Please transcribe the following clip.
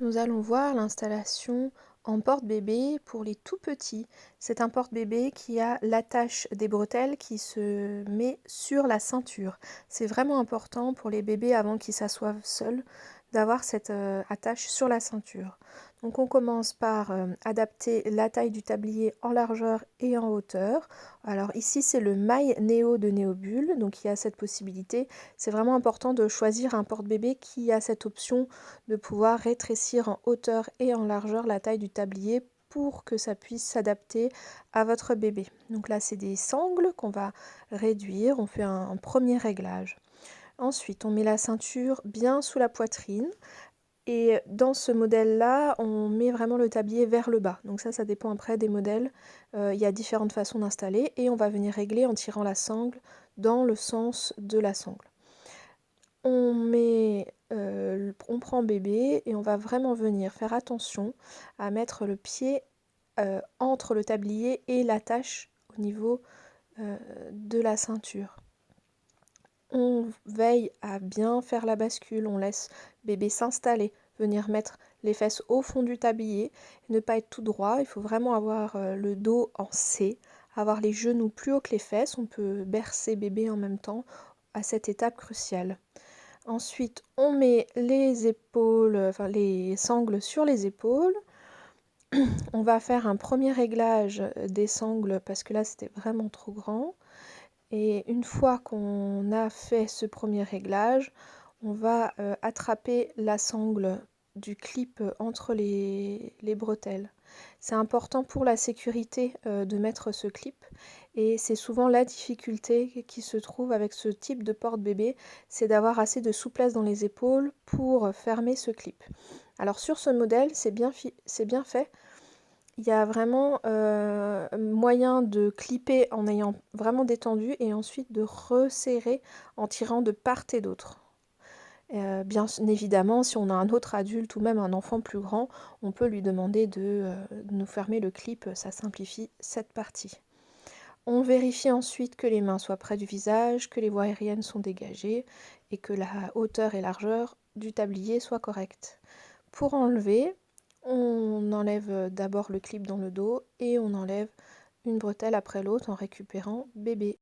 Nous allons voir l'installation en porte-bébé pour les tout petits. C'est un porte-bébé qui a l'attache des bretelles qui se met sur la ceinture. C'est vraiment important pour les bébés avant qu'ils s'assoient seuls d'avoir cette attache sur la ceinture. Donc on commence par adapter la taille du tablier en largeur et en hauteur. Alors ici c'est le My Neo de Néobule, donc il y a cette possibilité. C'est vraiment important de choisir un porte-bébé qui a cette option de pouvoir rétrécir en hauteur et en largeur la taille du tablier pour que ça puisse s'adapter à votre bébé. Donc là, c'est des sangles qu'on va réduire. On fait un premier réglage. Ensuite, on met la ceinture bien sous la poitrine. Et dans ce modèle-là, on met vraiment le tablier vers le bas. Donc ça dépend après des modèles. Il y a différentes façons d'installer. Et on va venir régler en tirant la sangle dans le sens de la sangle. On prend bébé et on va vraiment venir faire attention à mettre le pied entre le tablier et l'attache au niveau de la ceinture. On veille à bien faire la bascule, on laisse bébé s'installer, venir mettre les fesses au fond du tablier, ne pas être tout droit, il faut vraiment avoir le dos en C, avoir les genoux plus hauts que les fesses, on peut bercer bébé en même temps à cette étape cruciale. Ensuite, on met les épaules, enfin les sangles sur les épaules. On va faire un premier réglage des sangles parce que là c'était vraiment trop grand. Et une fois qu'on a fait ce premier réglage, on va attraper la sangle du clip entre les bretelles. C'est important pour la sécurité de mettre ce clip et c'est souvent la difficulté qui se trouve avec ce type de porte-bébé, c'est d'avoir assez de souplesse dans les épaules pour fermer ce clip. Alors sur ce modèle, c'est bien fait. Il y a vraiment moyen de clipper en ayant vraiment détendu et ensuite de resserrer en tirant de part et d'autre. Bien évidemment, si on a un autre adulte ou même un enfant plus grand, on peut lui demander de nous fermer le clip, ça simplifie cette partie. On vérifie ensuite que les mains soient près du visage, que les voies aériennes sont dégagées et que la hauteur et largeur du tablier soient correctes. Pour enlever, on enlève d'abord le clip dans le dos et on enlève une bretelle après l'autre en récupérant bébé.